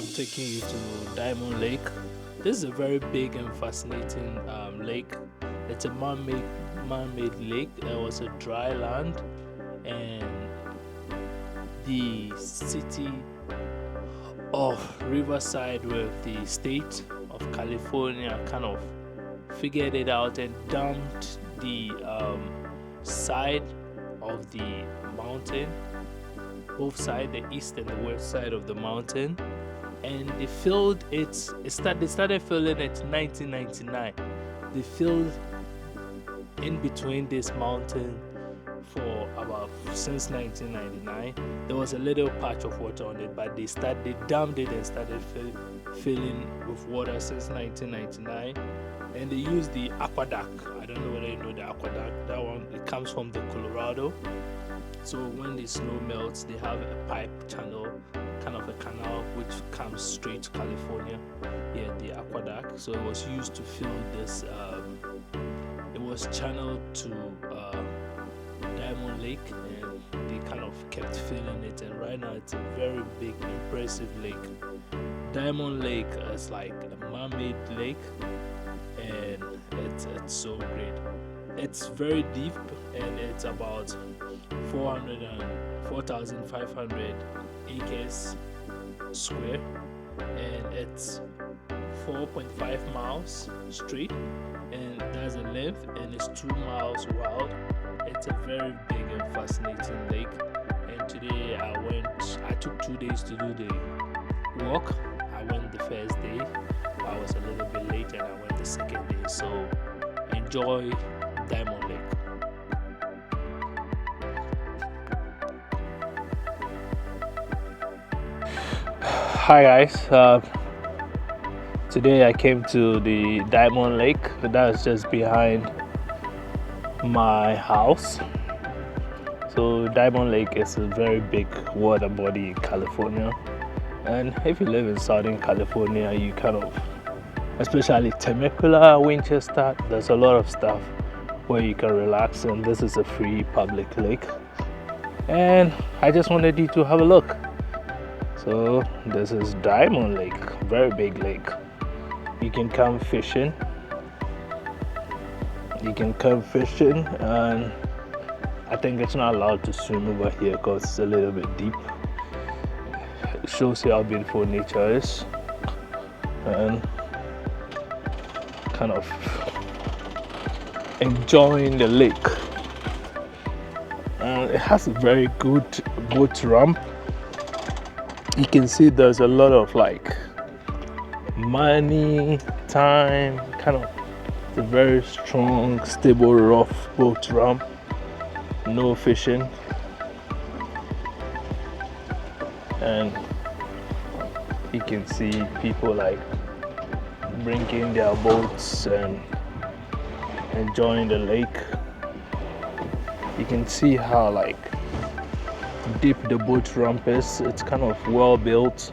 I'm taking you to Diamond Lake. This is a very big and fascinating lake. It's a man-made lake. There was a dry land, and the city of Riverside with the state of California kind of figured it out and dumped the side of the mountain, both sides, the east and the west side of the mountain, and they filled it. They started filling it in 1999. They filled in between this mountain for about since 1999. There was a little patch of water on it, but they dammed it and started filling with water since 1999. And they used the aqueduct. I don't know whether you know the aqueduct. That one, it comes from the Colorado. So when the snow melts, they have a pipe channel, kind of a canal, which comes straight to California. Yeah, the aqueduct. So it was used to fill this. It was channeled to Diamond Lake, and they kind of kept filling it. And right now, it's a very big, impressive lake. Diamond Lake is like a man-made lake, and it's so great. It's very deep, and it's about 4,500 acres square, and it's 4.5 miles straight, and that's a length, and it's 2 miles wide. It's a very big and fascinating lake. And today I took 2 days to do the walk. I went the first day, I was a little bit late, and I went the second day. So enjoy Diamond Lake. Hi guys, today I came to the Diamond Lake. That's just behind my house. So Diamond Lake is a very big water body in California, and if you live in Southern California, you kind of, especially Temecula, Winchester, there's a lot of stuff where you can relax, and this is a free public lake, and I just wanted you to have a look. So this is Diamond Lake, very big lake. You can come fishing. And I think it's not allowed to swim over here because it's a little bit deep. It shows you how beautiful nature is, and kind of enjoying the lake. And it has a very good boat ramp. You can see there's a lot of like money, time, kind of. It's a very strong, stable, rough boat ramp. No fishing, and you can see people like bringing their boats and enjoying the lake. You can see how like deep the boat ramp is. It's kind of well built.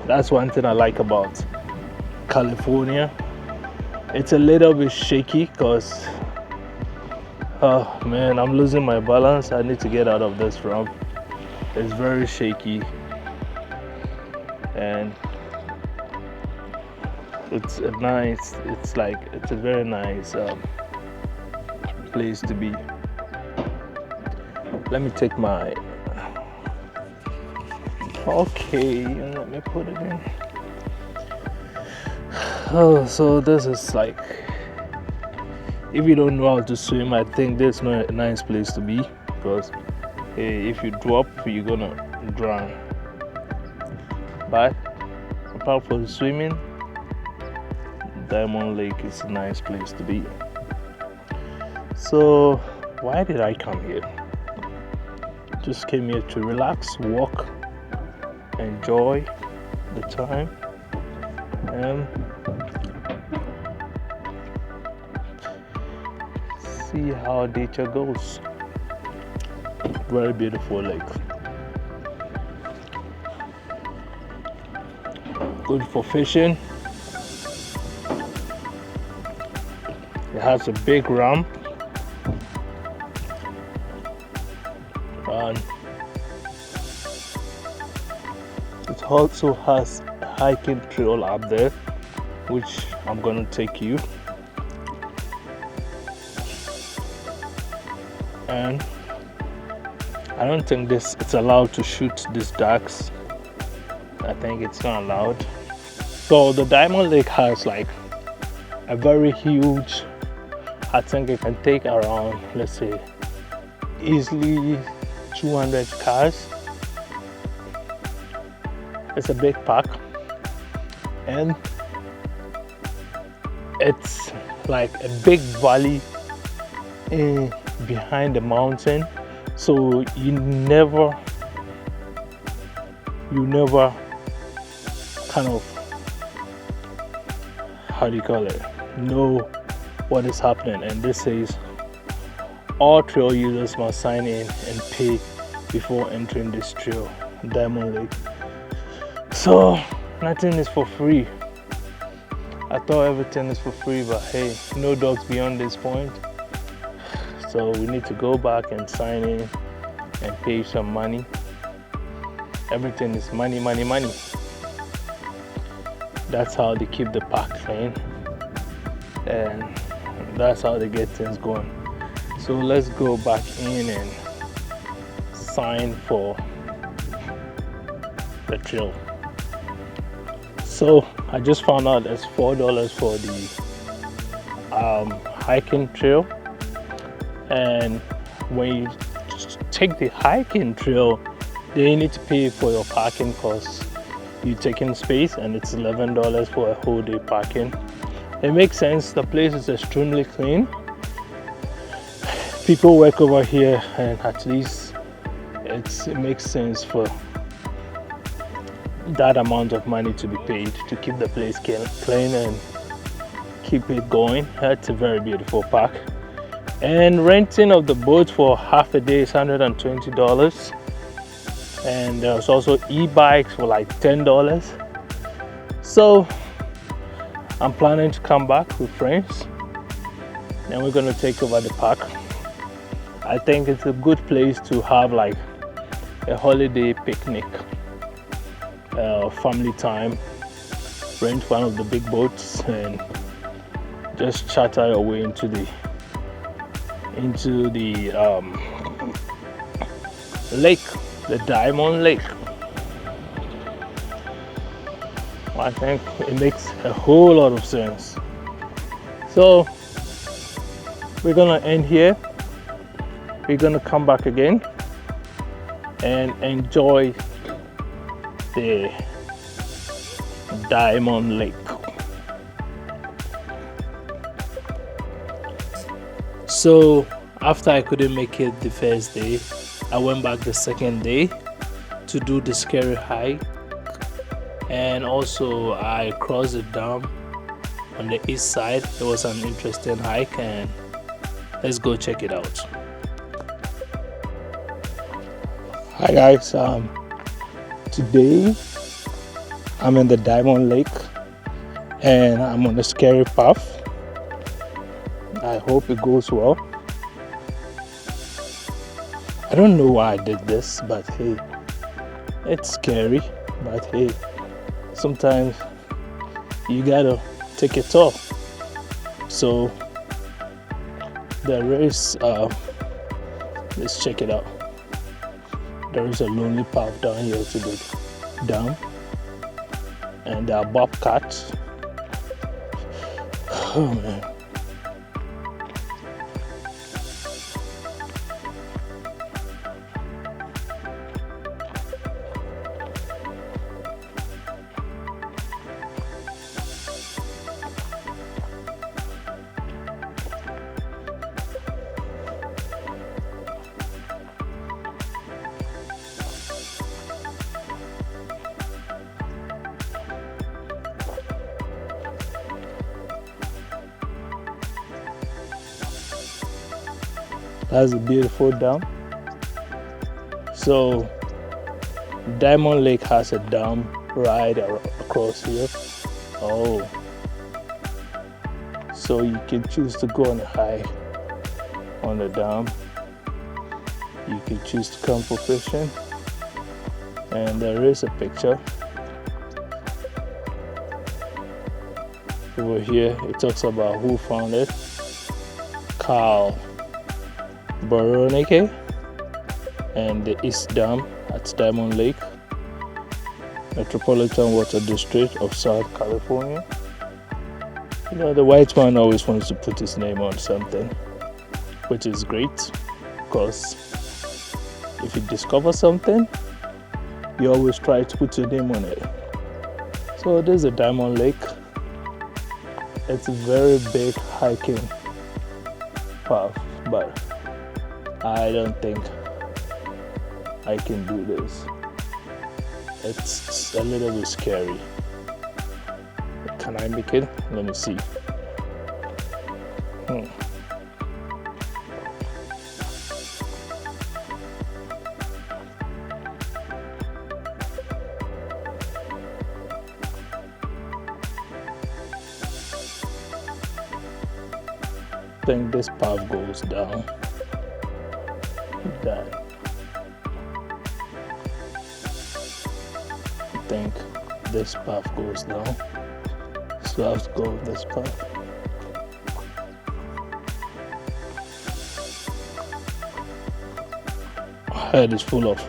That's one thing I like about California. It's a little bit shaky because oh man, I'm losing my balance. I need to get out of this ramp. It's very shaky, and it's a very nice place to be. Let me take my, okay, let me put it in. Oh, so this is like, if you don't know how to swim, I think this is not a nice place to be, because if you drop, you're gonna drown. But apart from swimming, Diamond Lake is a nice place to be. So why did I come here? Just came here to relax, walk, enjoy the time, and see how nature goes. Very beautiful lake. Good for fishing. It has a big ramp, and It also has a hiking trail up there, which I'm gonna take you. And I don't think it's allowed to shoot these ducks. I think it's not allowed. So the Diamond Lake has like a very huge, I think it can take around, let's say, easily 200 cars. It's a big park, and it's like a big valley behind the mountain, so you never kind of, how do you call it, know what is happening. And this says all trail users must sign in and pay before entering this trail, Diamond Lake. So nothing is for free. I thought everything is for free, but hey, no dogs beyond this point. So we need to go back and sign in and pay some money. Everything is money, money, money. That's how they keep the park clean, and that's how they get things going. So let's go back in and sign for the trail. So I just found out it's $4 for the hiking trail, and when you take the hiking trail, then you need to pay for your parking costs. You take in space, and it's $11 for a whole day parking. It makes sense. The place is extremely clean. People work over here, and at least it makes sense for that amount of money to be paid to keep the place clean and keep it going. That's a very beautiful park. And renting of the boat for half a day is $120. And there's also e-bikes for like $10. So I'm planning to come back with friends, and we're gonna take over the park. I think it's a good place to have like a holiday picnic, family time. Rent one of the big boats and just charter your way into the lake, the Diamond Lake. I think it makes a whole lot of sense. So we're gonna end here. We're gonna come back again and enjoy the Diamond Lake. So after I couldn't make it the first day, I went back the second day to do the scary hike, and also I crossed the dam on the east side. It was an interesting hike, and let's go check it out. Hi guys, today I'm in the Diamond Lake and I'm on a scary path. I hope it goes well. I don't know why I did this, but hey, it's scary, but hey, sometimes you gotta take it off. So there is, let's check it out. There is a lonely path down here to the dam, and there are bobcats. Oh man. That's a beautiful dam. So Diamond Lake has a dam right across here. Oh, so you can choose to go on a hike on the dam. You can choose to come for fishing, and there is a picture Over here, it talks about who found it. Carl Baroneke and the East Dam at Diamond Lake, Metropolitan Water District of South California. You know, the white man always wants to put his name on something, which is great, because if you discover something, you always try to put your name on it. So there's a Diamond Lake. It's a very big hiking path, but I don't think I can do this. It's a little bit scary. Can I make it? Let me see. I think this path goes down. I think this path goes down. So I have to go with this path. My head is full of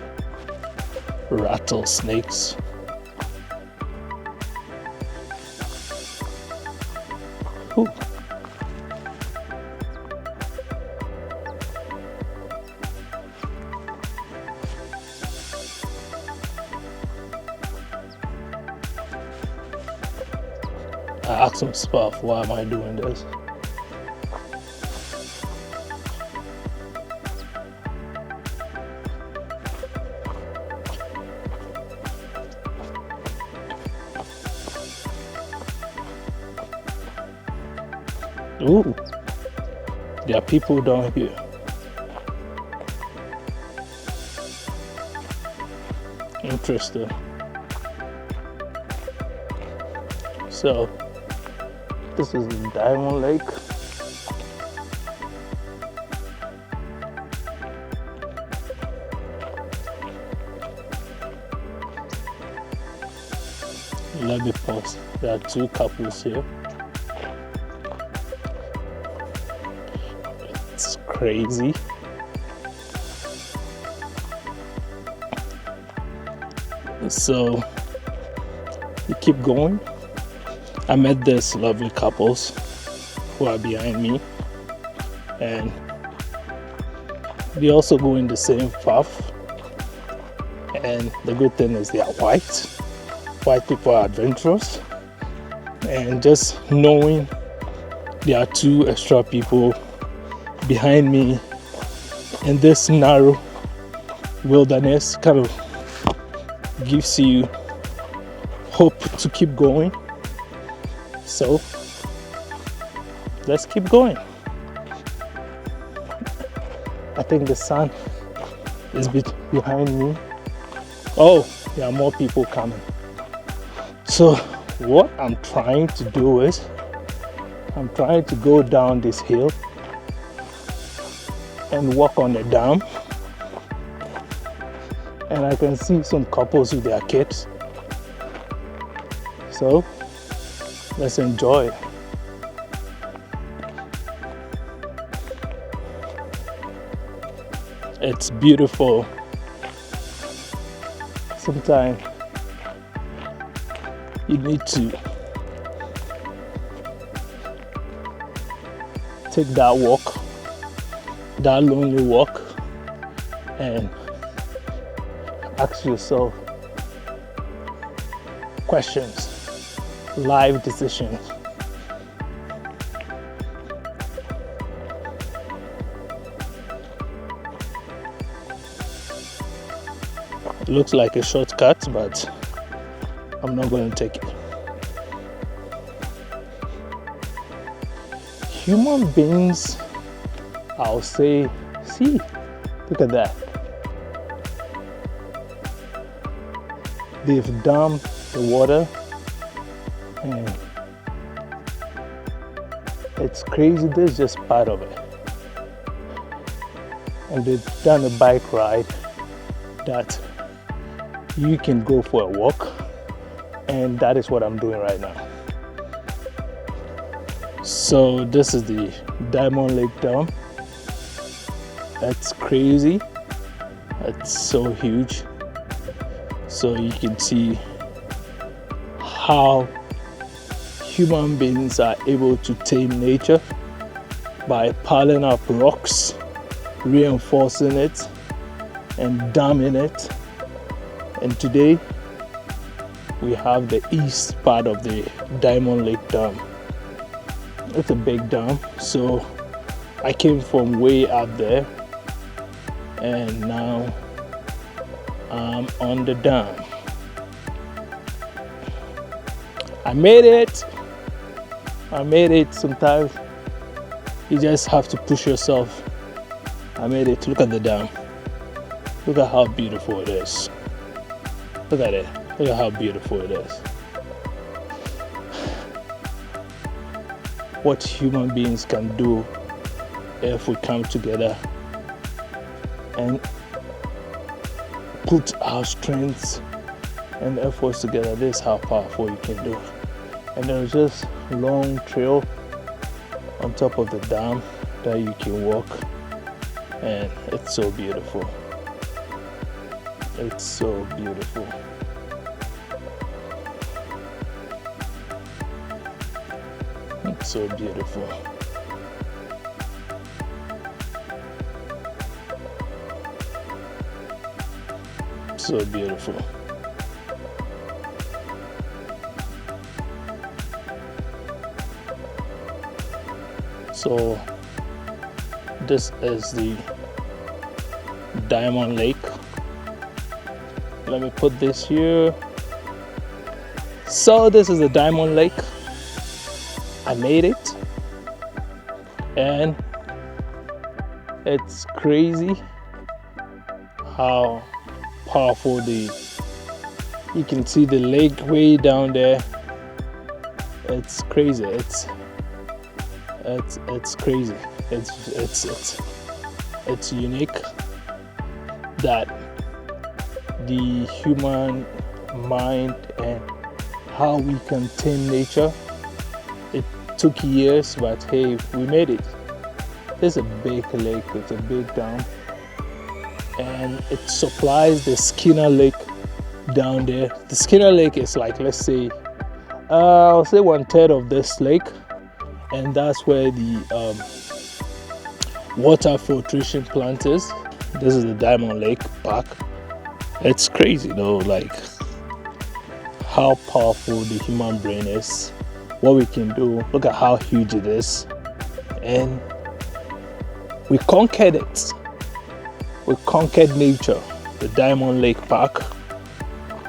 rattlesnakes. Ooh. I asked myself, why am I doing this? Ooh, there are people down here. Interesting. So, this is the Diamond Lake. Let me pause. There are two couples here. It's crazy. So, you keep going. I met these lovely couples who are behind me, and they also go in the same path. And the good thing is they are white. White people are adventurous, and just knowing there are two extra people behind me in this narrow wilderness kind of gives you hope to keep going. So let's keep going. I think the sun is behind me. Oh, there are more people coming. So what I'm trying to do is I'm trying to go down this hill and walk on the dam, and I can see some couples with their kids. So let's enjoy it. It's beautiful. Sometimes you need to take that walk, that lonely walk, and ask yourself questions, life decisions. It looks like a shortcut, but I'm not going to take it. Human beings, I'll say, see, look at that. They've dammed the water, and it's crazy. This is just part of it. And they've done a bike ride that you can go for a walk, and that is what I'm doing right now. So this is the Diamond Lake Dam. That's crazy. It's so huge. So you can see how human beings are able to tame nature by piling up rocks, reinforcing it, and damming it. And today we have the east part of the Diamond Lake Dam. It's a big dam, so I came from way up there and now I'm on the dam. I made it. Sometimes you just have to push yourself. I made it. Look at the dam. Look at how beautiful it is. Look at it. Look at how beautiful it is. What human beings can do if we come together and put our strengths and efforts together. This is how powerful you can do. And there's just a long trail on top of the dam that you can walk, and it's so beautiful. It's so beautiful. It's so beautiful. So beautiful. So this is the Diamond Lake. Let me put this here. So this is the Diamond Lake. I made it, and it's crazy how powerful you can see the lake way down there. It's crazy. It's crazy. It's unique that the human mind and how we can tame nature. It took years, but hey, we made it. There's a big lake, it's a big dam, and it supplies the Skinner Lake down there. The Skinner Lake is like, let's say, I'll say 1/3 of this lake, and that's where the water filtration plant is. This is the Diamond Lake Park. It's crazy though, like how powerful the human brain is, what we can do. Look at how huge it is, and we conquered it. We conquered nature. The Diamond Lake Park.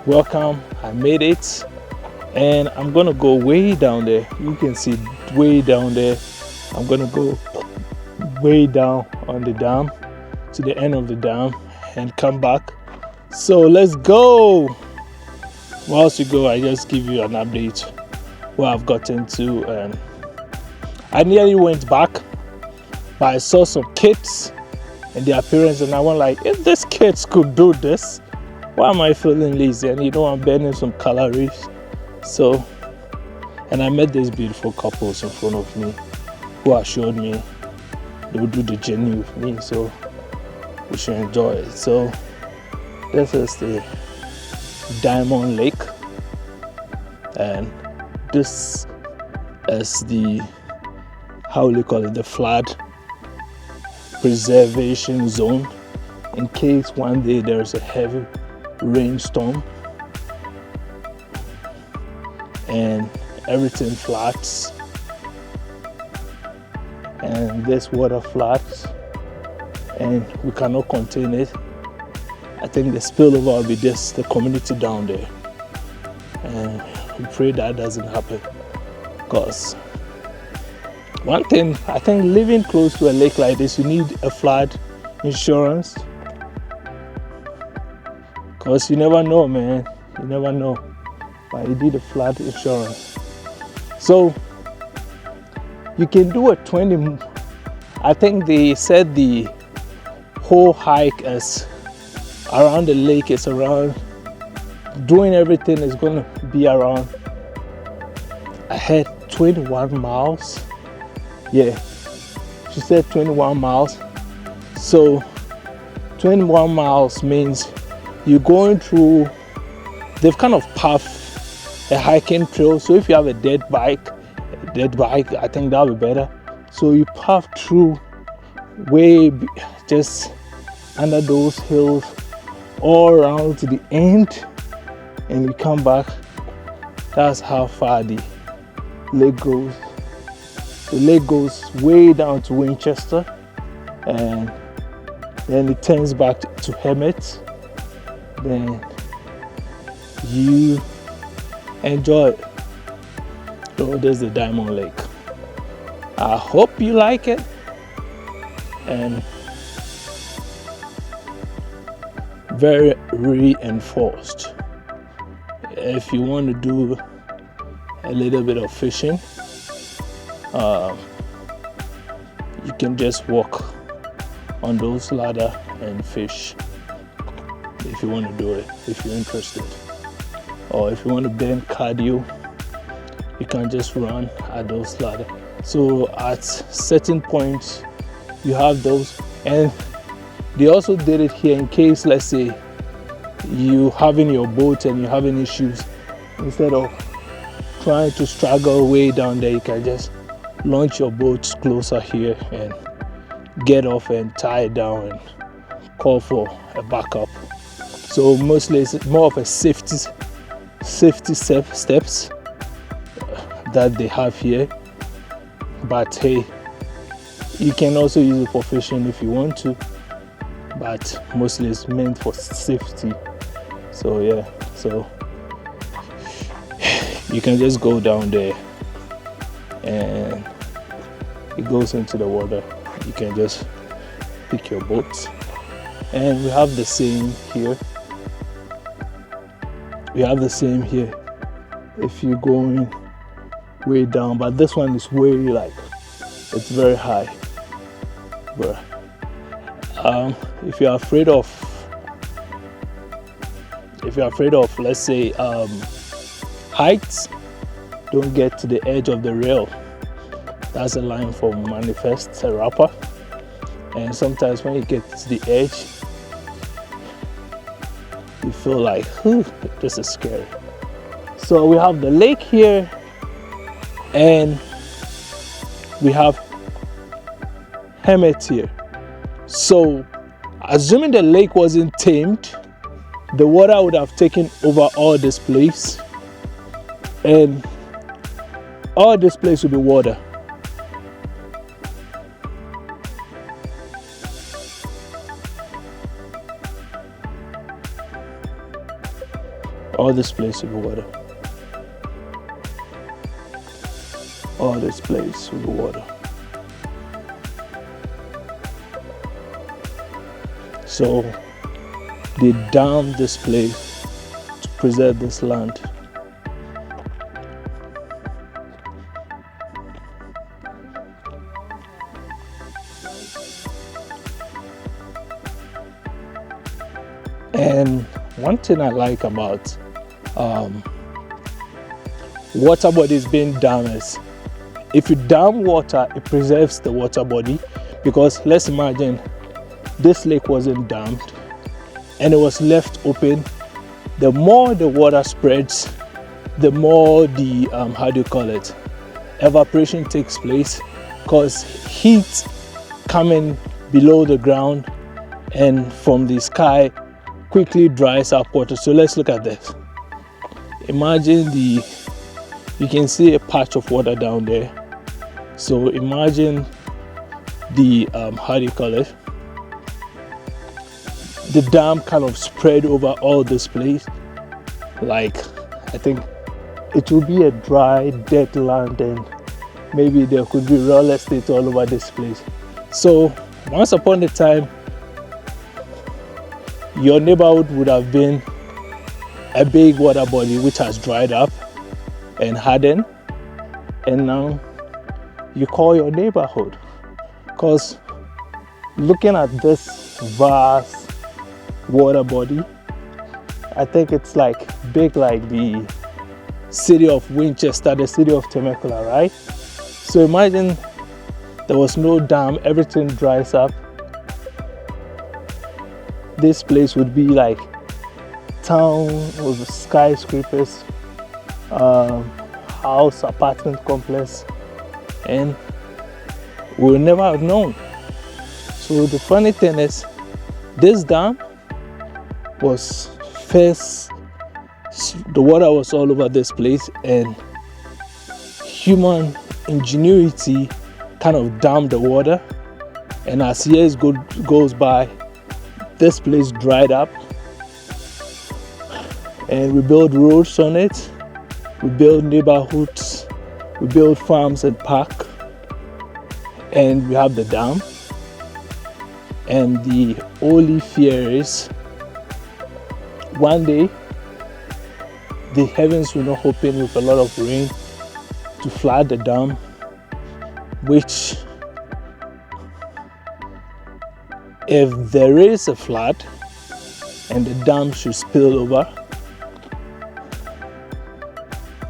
Welcome. I made it, and I'm gonna go way down there. You can see way down there. I'm gonna go way down on the dam to the end of the dam and come back. So let's go. Whilst you go, I just give you an update where I've gotten to, and I nearly went back, but I saw some kids and their parents, and I went like, if these kids could do this, why am I feeling lazy? And you know, I'm burning some calories. So, and I met these beautiful couples in front of me who assured me they would do the journey with me, so we should enjoy it. So this is the Diamond Lake, and this is the, how do you call it, the flood preservation zone, in case one day there's a heavy rainstorm and everything floods, and this water floods and we cannot contain it. I think the spillover will be just the community down there, and we pray that doesn't happen, because one thing, I think living close to a lake like this, you need a flood insurance, because you never know, man. You never know. But you need a flood insurance. So you can do a 20, I think they said the whole hike is around the lake, is around, doing everything is going to be around, I had 21 miles. Yeah, she said 21 miles. So 21 miles means you're going through, they've kind of paved a hiking trail. So if you have a dirt bike, I think that'll be better. So you path through just under those hills all around to the end, and you come back. That's how far the lake goes. The lake goes way down to Winchester, and then it turns back to Hemet. Then you enjoy it. So there's the Diamond Lake. I hope you like it, and very reinforced. If you want to do a little bit of fishing, you can just walk on those ladder and fish if you want to do it, if you're interested. Or if you want to burn cardio, you can just run at those ladder. So at certain points you have those, and they also did it here in case, let's say you having your boat and you're having issues, instead of trying to struggle way down there, you can just launch your boat closer here and get off and tie it down and call for a backup. So mostly it's more of a safety steps that they have here. But hey, you can also use it for fishing if you want to, but mostly it's meant for safety. So yeah, so you can just go down there and it goes into the water. You can just pick your boat, and we have the same here. We have the same here if you're going way down, but this one is way, like, it's very high. But if you're afraid of let's say heights, don't get to the edge of the rail. That's a line from Manifest, a rapper. And sometimes when you get to the edge, you feel like, this is scary. So we have the lake here, and we have Hemet here. So assuming the lake wasn't tamed, the water would have taken over all this place, and all this place would be water. All this place will be water. All this place will be water. So they dammed this place to preserve this land. And one thing I like about water bodies being dammed is, if you dam water, it preserves the water body. Because let's imagine this lake wasn't dammed and it was left open. The more the water spreads, the more the evaporation takes place, because heat coming below the ground and from the sky quickly dries up water. So let's look at this. Imagine you can see a patch of water down there. So imagine the the dam kind of spread over all this place. Like, I think it will be a dry, dead land, and maybe there could be real estate all over this place. So once upon a time, your neighborhood would have been a big water body which has dried up and hardened, and now you call your neighborhood. Because looking at this vast water body, I think it's like big like the city of Winchester, the city of Temecula, right? So imagine there was no dam, everything dries up, this place would be like town with skyscrapers, house, apartment complex, and we would never have known. So the funny thing is, this dam was first, the water was all over this place, and human ingenuity kind of dammed the water, and as years goes by, this place dried up, and we built roads on it, we built neighborhoods, we built farms and park, and we have the dam. And the only fear is one day the heavens will not open with a lot of rain to flood the dam, which, if there is a flood and the dam should spill over,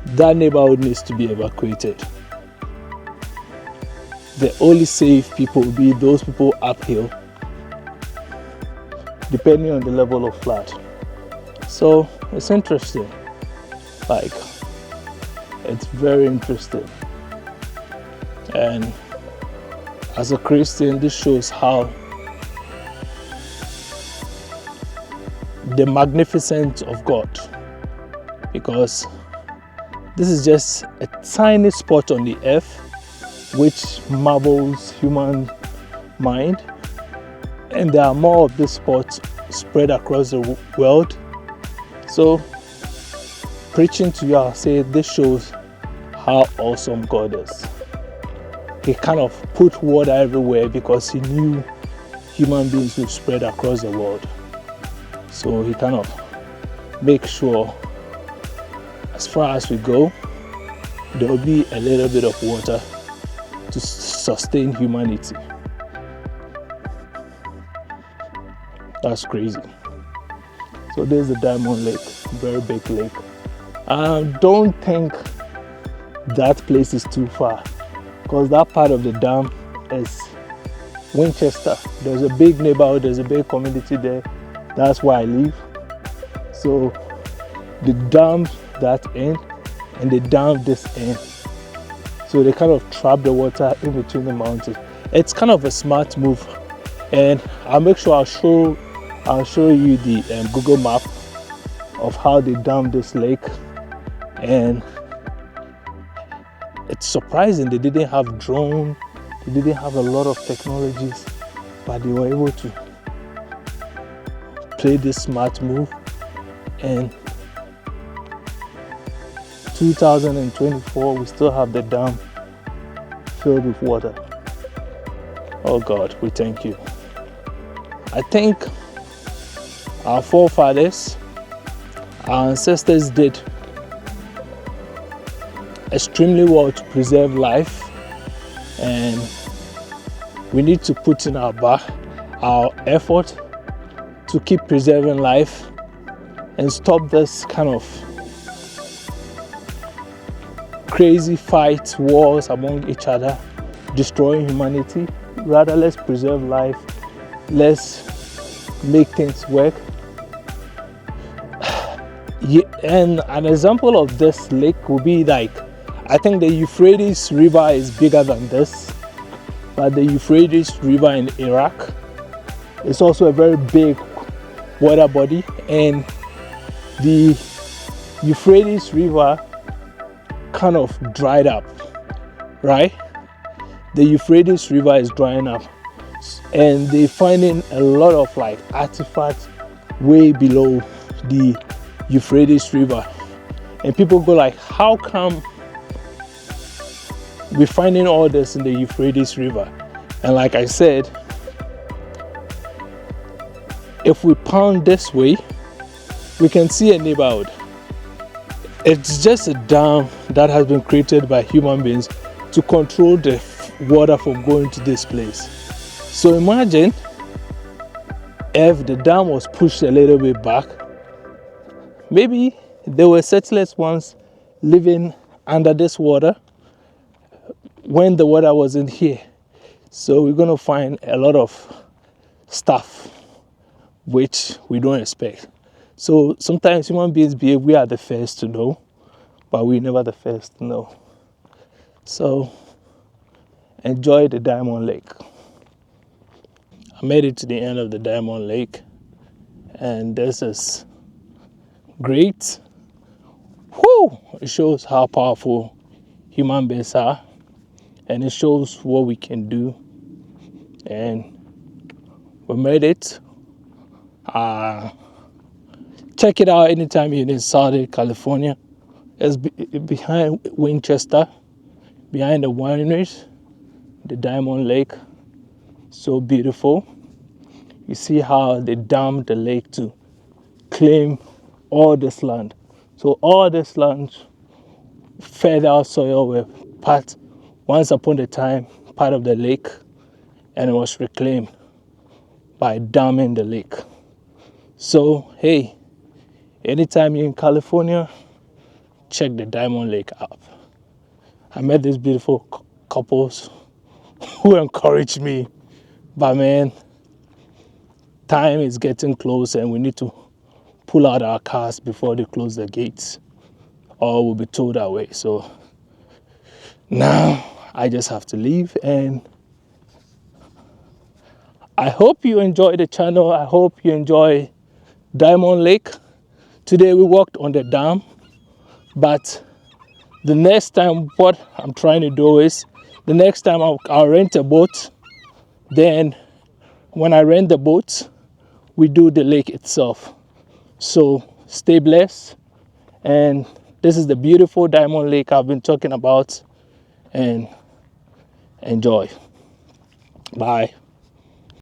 that neighborhood needs to be evacuated. The only safe people will be those people uphill, depending on the level of flood. So it's interesting, like, it's very interesting. And as a Christian, this shows how the magnificence of God, because this is just a tiny spot on the earth which marvels human mind, and there are more of these spots spread across the world. So preaching to you, I'll say this shows how awesome God is. He kind of put water everywhere because he knew human beings would spread across the world. So he kind of makes sure as far as we go, there will be a little bit of water to sustain humanity. That's crazy. So there's the Diamond Lake, very big lake. I don't think that place is too far, because that part of the dam is Winchester. There's a big neighborhood, there's a big community there. That's where I live. So they dammed that end and they dammed this end. So they kind of trap the water in between the mountains. It's kind of a smart move, and I'll make sure I'll show you the Google map of how they dammed this lake. And it's surprising they didn't have drone, they didn't have a lot of technologies, but they were able to play this smart move. And 2024, we still have the dam filled with water. Oh God, we thank you. I think our forefathers, our ancestors did extremely well to preserve life, and we need to put in our effort to keep preserving life and stop this kind of crazy fights, wars among each other, destroying humanity. Rather, let's preserve life, let's make things work. And an example of this lake would be like, I think the Euphrates River is bigger than this, but the Euphrates River in Iraq is also a very big water body, and the Euphrates River kind of dried up, right? The Euphrates River is drying up, and they're finding a lot of like artifacts way below the Euphrates River, and people go like, how come we're finding all this in the Euphrates River? And like I said, if we pound this way, we can see a neighborhood. It's just a dam that has been created by human beings to control the water from going to this place. So imagine if the dam was pushed a little bit back. Maybe there were settlers once living under this water when the water wasn't here. So we're gonna find a lot of stuff which we don't expect. So sometimes human beings behave, we are the first to know, but we're never the first to know. So enjoy the Diamond Lake. I made it to the end of the Diamond Lake, and this is great. Whew! It shows how powerful human beings are, and it shows what we can do. And we made it. Check it out anytime you're in Southern California. It's behind Winchester, behind the wineries, the Diamond Lake. So beautiful. You see how they dammed the lake to claim all this land. So all this land, fertile soil, were once upon a time part of the lake, and it was reclaimed by damming the lake. So hey, anytime you're in California, check the Diamond Lake out. I met these beautiful couples who encouraged me, but man, time is getting close and we need to pull out our cars before they close the gates, or we'll be towed away. So now I just have to leave, and I hope you enjoy the channel. I hope you enjoy Diamond Lake. Today we walked on the dam, but the next time what I'm trying to do is, the next time I'll rent a boat. Then when I rent the boat, we do the lake itself. So stay blessed, and this is the beautiful Diamond Lake I've been talking about, and enjoy. Bye.